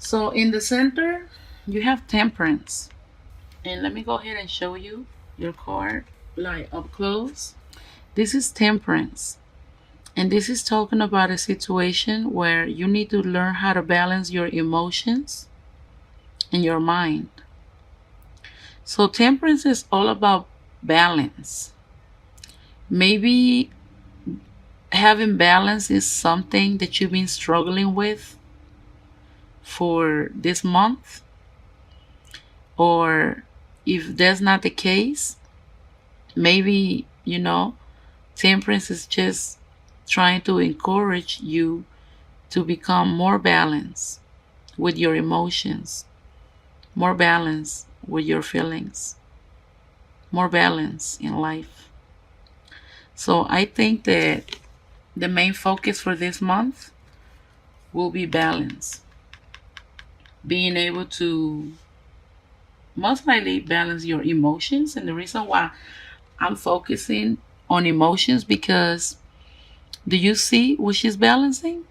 So in the center, you have Temperance. And let me go ahead and show you your card like up close. This is Temperance. And this is talking about a situation where you need to learn how to balance your emotions and your mind. So temperance is all about balance. Maybe having balance is something that you've been struggling with for this month, or if that's not the case, maybe temperance is just trying to encourage you to become more balanced with your emotions, more balance with your feelings, more balance in life. So I think that the main focus for this month will be balance. Being able to most likely balance your emotions. And the reason why I'm focusing on emotions, because do you see what she's balancing?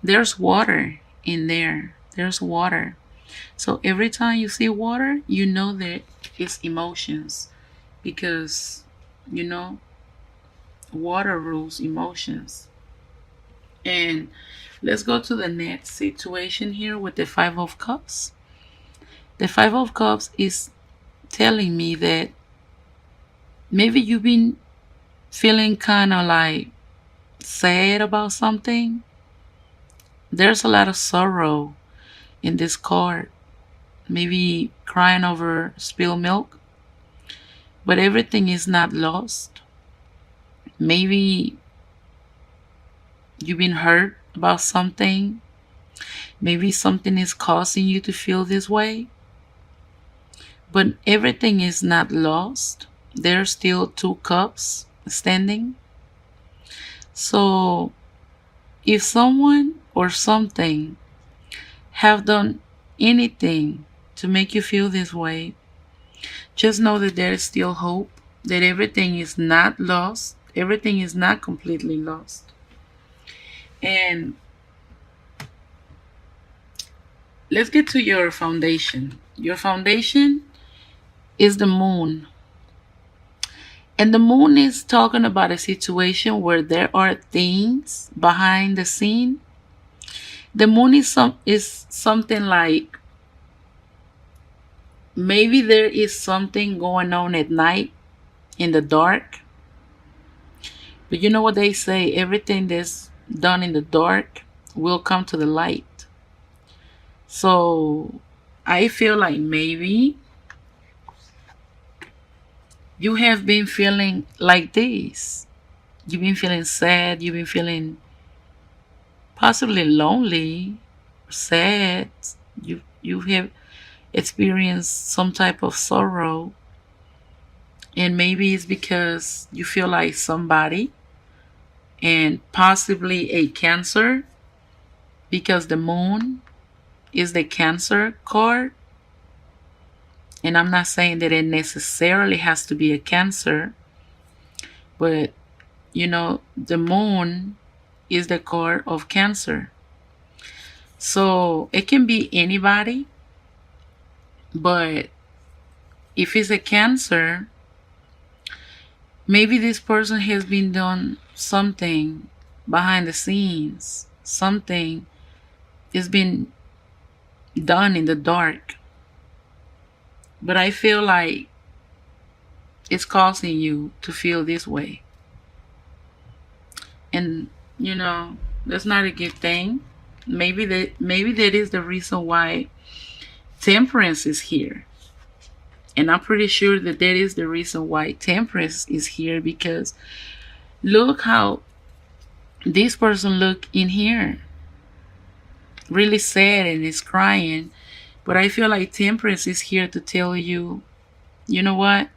There's water in there. There's water. So every time you see water, you know that it's emotions, because you know water rules emotions. And let's go to the next situation here with the Five of Cups. The Five of Cups is telling me that maybe you've been feeling kind of like sad about something. There's a lot of sorrow in this card. Maybe crying over spilled milk, but everything is not lost. Maybe you've been hurt about something. Maybe something is causing you to feel this way, but everything is not lost. There's still two cups standing. So if someone or something have done anything to make you feel this way, just know that there is still hope, that everything is not lost. Everything is not completely lost. And let's get to your foundation. Your foundation is the moon. And the moon is talking about a situation where there are things behind the scene. The moon is something like maybe there is something going on at night in the dark. But you know what they say, everything that's done in the dark will come to the light. So I feel like maybe you have been feeling like this. You've been feeling sad, you've been feeling possibly lonely, sad. You have experienced some type of sorrow, and maybe it's because you feel like somebody, and possibly a Cancer, because the moon is the Cancer card. And I'm not saying that it necessarily has to be a Cancer, but the moon is the card of Cancer. So it can be anybody, but if it's a Cancer, maybe this person has been done something behind the scenes. Something has been done in the dark. But I feel like it's causing you to feel this way. And that's not a good thing. Maybe that is the reason why Temperance is here. And I'm pretty sure that is the reason why Temperance is here, because look how this person look in here. Really sad and is crying. But I feel like Temperance is here to tell you, you know what?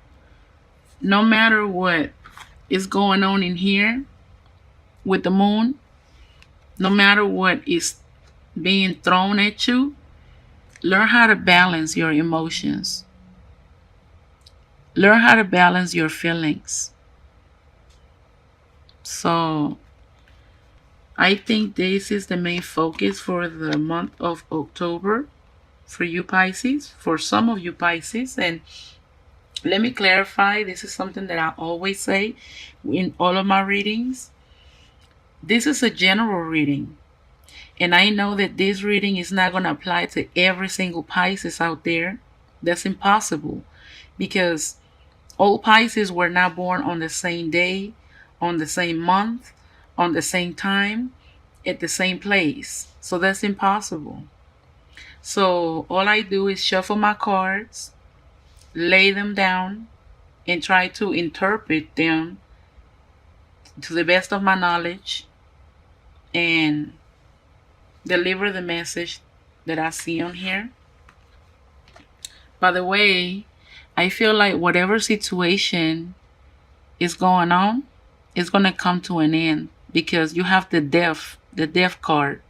No matter what is going on in here with the moon, no matter what is being thrown at you, learn how to balance your emotions. Learn how to balance your feelings. So I think this is the main focus for the month of October for you Pisces, for some of you Pisces. And let me clarify, this is something that I always say in all of my readings. This is a general reading. And I know that this reading is not going to apply to every single Pisces out there. That's impossible, because all Pisces were not born on the same day, on the same month, on the same time, at the same place. So that's impossible. So all I do is shuffle my cards, lay them down, and try to interpret them to the best of my knowledge and deliver the message that I see on here. By the way, I feel like whatever situation is going on is going to come to an end, because you have the death card.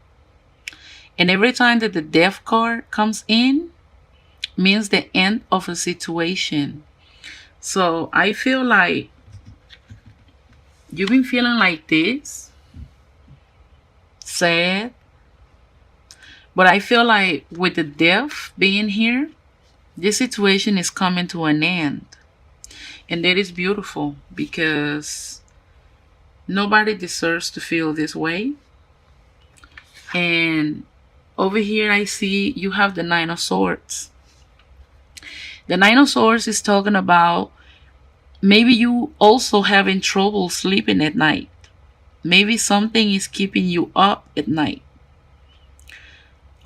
And every time that the death card comes in, means the end of a situation. So I feel like you've been feeling like this, sad. But I feel like with the death being here, this situation is coming to an end. And that is beautiful, because nobody deserves to feel this way. And over here I see you have the Nine of Swords. The Nine of Swords is talking about maybe you also having trouble sleeping at night. Maybe something is keeping you up at night.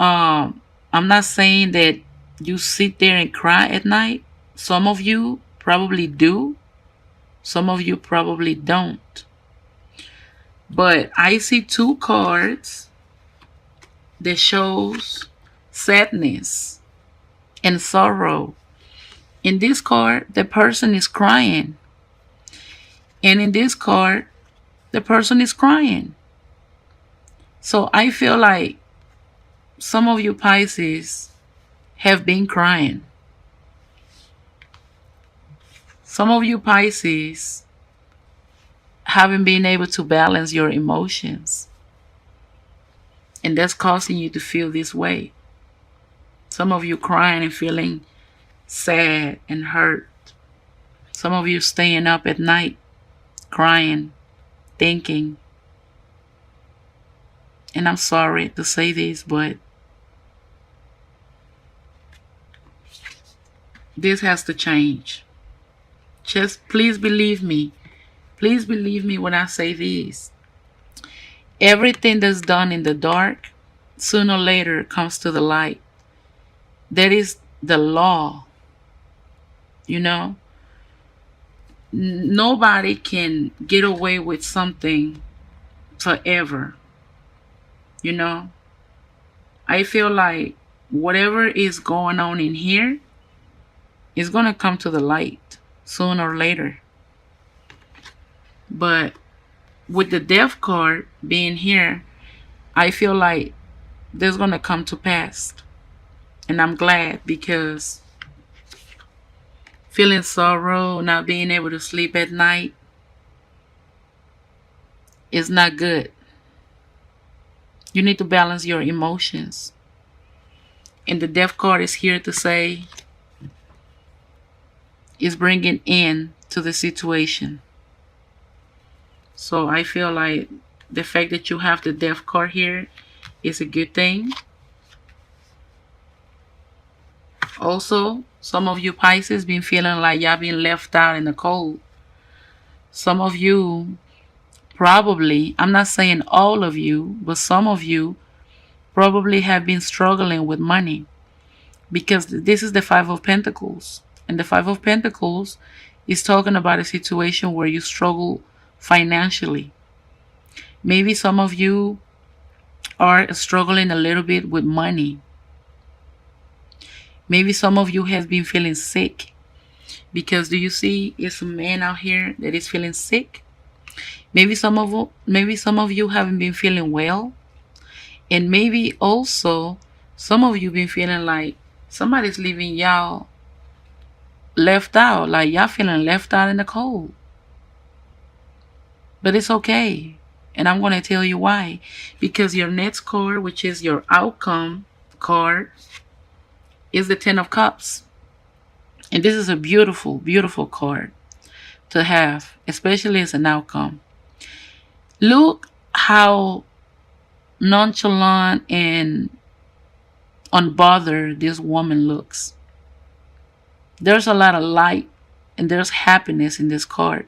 I'm not saying that you sit there and cry at night. Some of you probably do. Some of you probably don't. But I see two cards that shows sadness and sorrow. In this card, the person is crying. And in this card, the person is crying. So I feel like some of you Pisces have been crying. Some of you Pisces haven't been able to balance your emotions. And that's causing you to feel this way. Some of you crying and feeling sad and hurt. Some of you staying up at night, crying, thinking. And I'm sorry to say this, but this has to change. Just please believe me. Please believe me when I say this. Everything that's done in the dark, sooner or later comes to the light. That is the law. You know? Nobody can get away with something forever. You know? I feel like whatever is going on in here is going to come to the light sooner or later. But with the death card being here, I feel like this is going to come to pass. And I'm glad, because feeling sorrow, not being able to sleep at night is not good. You need to balance your emotions. And the death card is here to say, is bringing end to the situation. So I feel like the fact that you have the death card here is a good thing. Also, some of you Pisces been feeling like y'all been left out in the cold. Some of you probably, I'm not saying all of you, but some of you probably have been struggling with money, because this is the Five of Pentacles. And the Five of Pentacles is talking about a situation where you struggle financially. Maybe some of you are struggling a little bit with money. Maybe some of you have been feeling sick, because do you see it's a man out here that is feeling sick? Maybe some of you haven't been feeling well. And maybe also some of you been feeling like somebody's leaving y'all left out, like y'all feeling left out in the cold. But it's okay. And I'm going to tell you why. Because your next card, which is your outcome card, is the Ten of Cups. And this is a beautiful, beautiful card to have, especially as an outcome. Look how nonchalant and unbothered this woman looks. There's a lot of light and there's happiness in this card.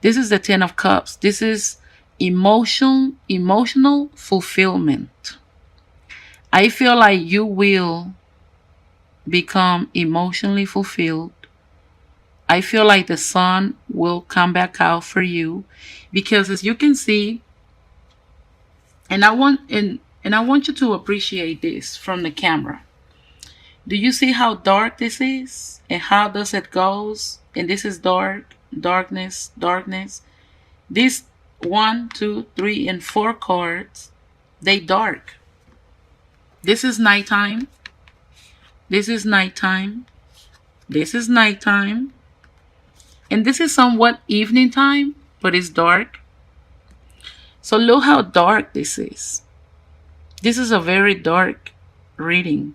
This is the Ten of Cups. This is emotional fulfillment. I feel like you will become emotionally fulfilled. I feel like the sun will come back out for you because, as you can see, and I want you to appreciate this from the camera. Do you see how dark this is and how does it goes? And this is dark, darkness, darkness. These 1, 2, 3, and 4 cards, they dark. This is nighttime. This is nighttime. This is nighttime. And this is somewhat evening time, but it's dark. So look how dark this is. This is a very dark reading.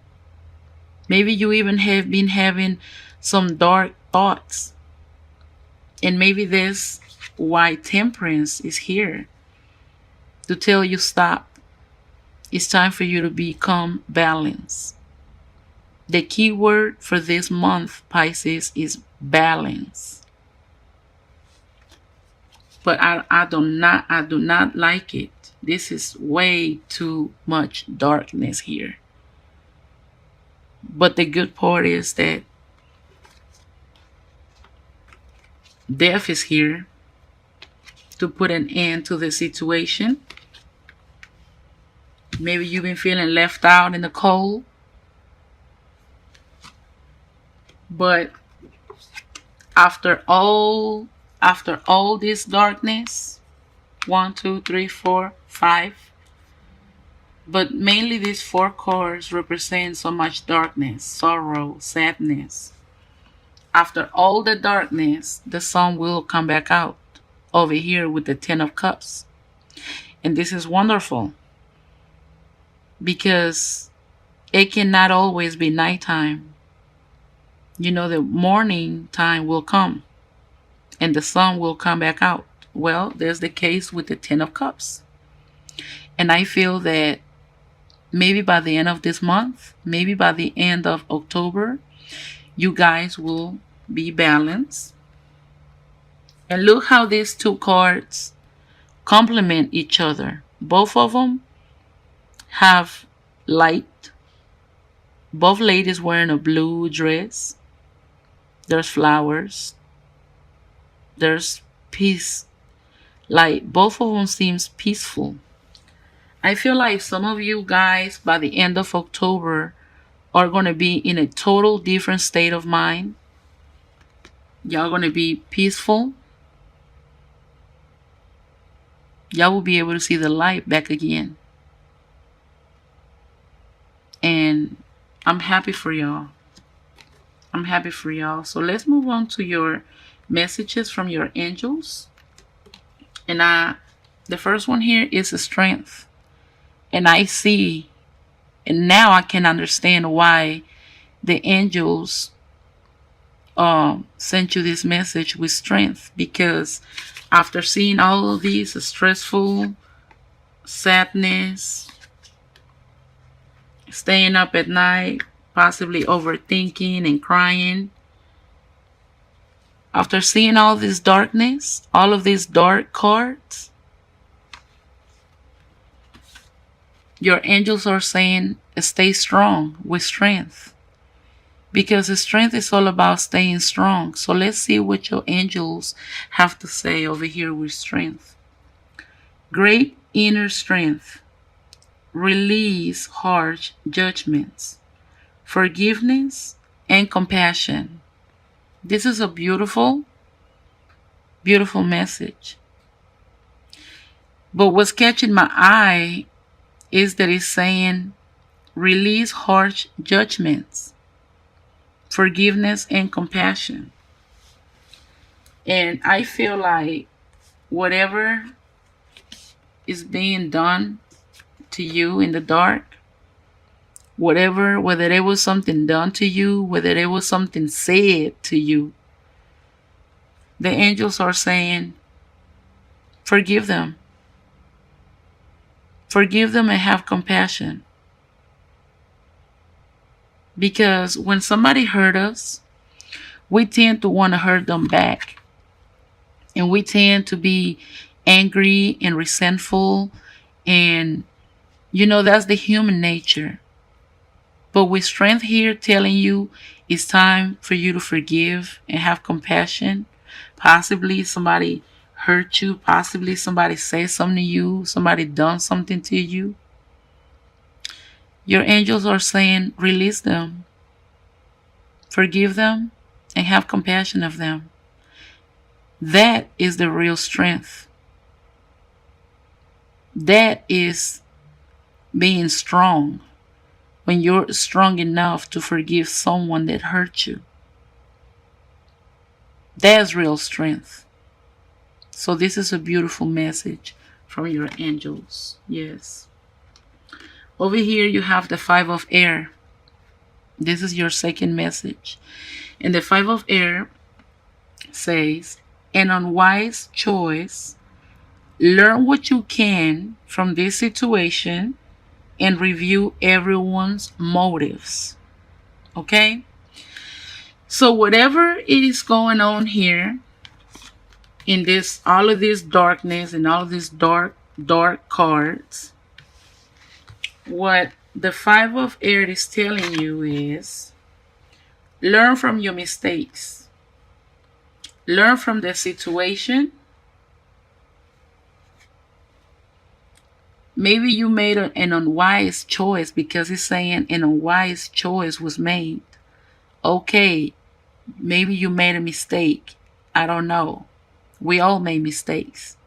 Maybe you even have been having some dark thoughts. And maybe this why Temperance is here. To tell you stop. It's time for you to become balanced. The key word for this month, Pisces, is balance. But I do not like it. This is way too much darkness here. But the good part is that death is here to put an end to the situation. Maybe you've been feeling left out in the cold. But after all this darkness, 1, 2, 3, 4, 5, but mainly these 4 cards represent so much darkness, sorrow, sadness. After all the darkness, the sun will come back out over here with the Ten of Cups. And this is wonderful because it cannot always be nighttime. You know, the morning time will come and the sun will come back out. Well, there's the case with the Ten of Cups. And I feel that maybe by the end of this month, maybe by the end of October, you guys will be balanced. And look how these 2 cards complement each other. Both of them have light. Both ladies wearing a blue dress. There's flowers. There's peace. Like both of them seems peaceful. I feel like some of you guys by the end of October are going to be in a total different state of mind. Y'all going to be peaceful. Y'all will be able to see the light back again. And I'm happy for y'all. I'm happy for y'all. So let's move on to your messages from your angels. And the first one here is a strength. And I see, and now I can understand why the angels sent you this message with strength. Because after seeing all of these stressful, sadness, staying up at night, possibly overthinking and crying, after seeing all this darkness, all of these dark cards, your angels are saying stay strong with strength. Because the strength is all about staying strong. So let's see what your angels have to say over here with strength. Great inner strength. Release harsh judgments. Forgiveness and compassion. This is a beautiful, beautiful message. But what's catching my eye is that it's saying release harsh judgments, forgiveness and compassion. And I feel like whatever is being done to you in the dark, whatever, whether there was something done to you, whether there was something said to you, the angels are saying, forgive them. Forgive them and have compassion. Because when somebody hurt us, we tend to want to hurt them back. And we tend to be angry and resentful. And, that's the human nature. But with strength here telling you it's time for you to forgive and have compassion. Possibly somebody hurt you. Possibly somebody said something to you. Somebody done something to you. Your angels are saying, release them. Forgive them and have compassion of them. That is the real strength. That is being strong. When you're strong enough to forgive someone that hurt you. That's real strength. So this is a beautiful message from your angels. Yes. Over here you have the 5 of air. This is your second message. And the 5 of air says, an unwise choice. Learn what you can from this situation and review everyone's motives. Okay? So whatever is going on here in this, all of this darkness and all of these dark cards, what the 5 of air is telling you is, learn from your mistakes. Learn from the situation. Maybe you made an unwise choice, because it's saying an unwise choice was made. Okay, maybe you made a mistake. I don't know. We all make mistakes.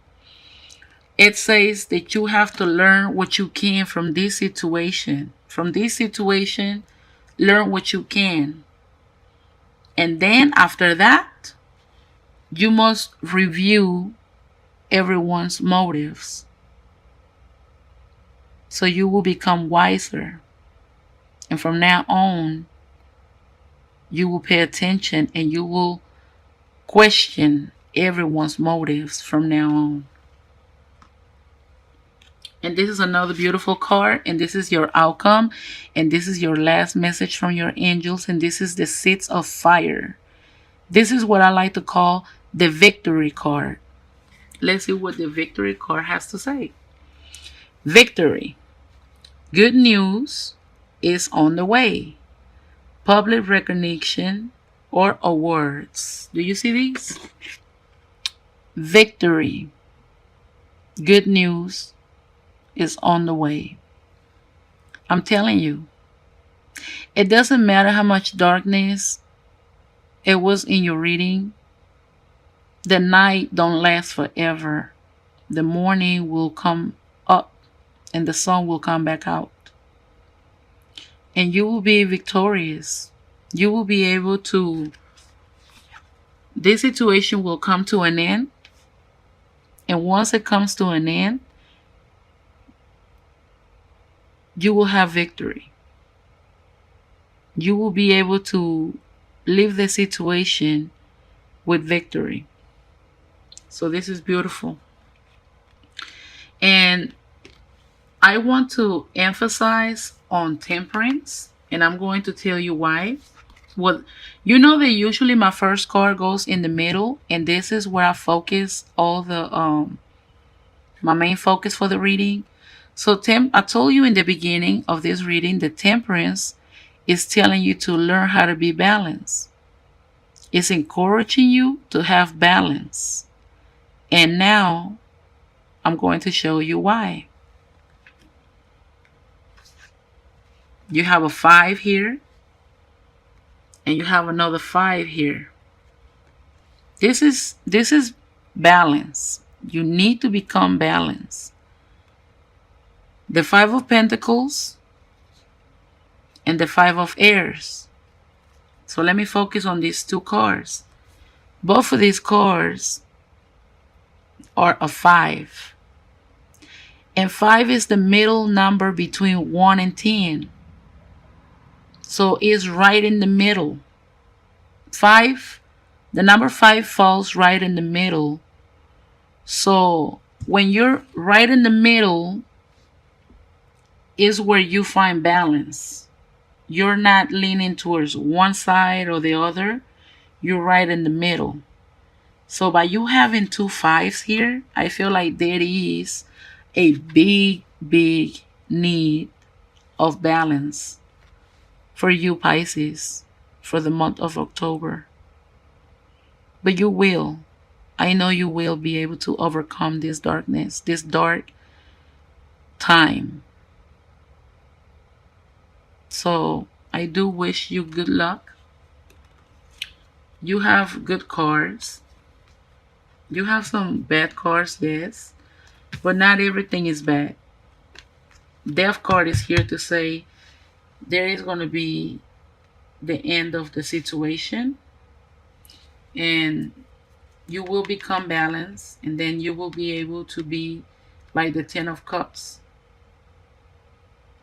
It says that you have to learn what you can from this situation. From this situation, learn what you can. And then after that, you must review everyone's motives. So you will become wiser. And from now on, you will pay attention and you will question everyone's motives from now on. And this is another beautiful card. And this is your outcome. And this is your last message from your angels. And this is the 6 of fire. This is what I like to call the victory card. Let's see what the victory card has to say. Victory. Good news is on the way. Public recognition or awards. Do you see these? Victory. Good news is on the way. I'm telling you. It doesn't matter how much darkness it was in your reading. The night don't last forever. The morning will come up and the sun will come back out. And you will be victorious. You will be able to, this situation will come to an end. And once it comes to an end, you will have victory. You will be able to leave the situation with victory. So this is beautiful. And I want to emphasize on temperance, and I'm going to tell you why. Well, you know that usually my first card goes in the middle, and this is where I focus all the my main focus for the reading. So I told you in the beginning of this reading, the temperance is telling you to learn how to be balanced. It's encouraging you to have balance. And now I'm going to show you why. You have a 5 here. And you have another 5 here. This is balance. You need to become balanced. The 5 of Pentacles and the 5 of Airs. So let me focus on these 2 cards. Both of these cards are a 5. And 5 is the middle number between 1 and 10. So it's right in the middle. 5, the number 5 falls right in the middle. So when you're right in the middle is where you find balance. You're not leaning towards one side or the other. You're right in the middle. So by you having 2 5s here, I feel like there is a big, big need of balance for you, Pisces, for the month of October. But you will. I know you will be able to overcome this darkness, this dark time. So I do wish you good luck. You have good cards. You have some bad cards, yes, but not everything is bad. Death card is here to say there is going to be the end of the situation, and you will become balanced, and then you will be able to be like the 10 of Cups.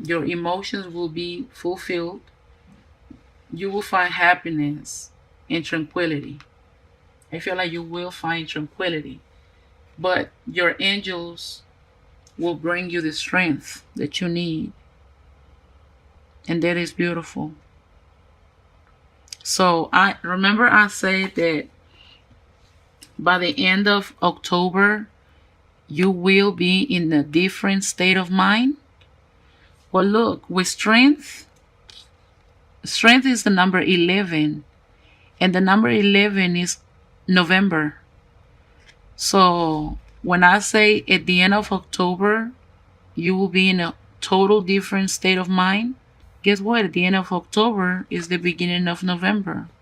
Your emotions will be fulfilled. You will find happiness and tranquility. I feel like you will find tranquility, but your angels will bring you the strength that you need, and that is beautiful. So I remember I said that by the end of October you will be in a different state of mind. Well, look, with strength is the number 11, and the number 11 is November. So when I say at the end of October you will be in a total different state of mind, guess what? At the end of October is the beginning of November.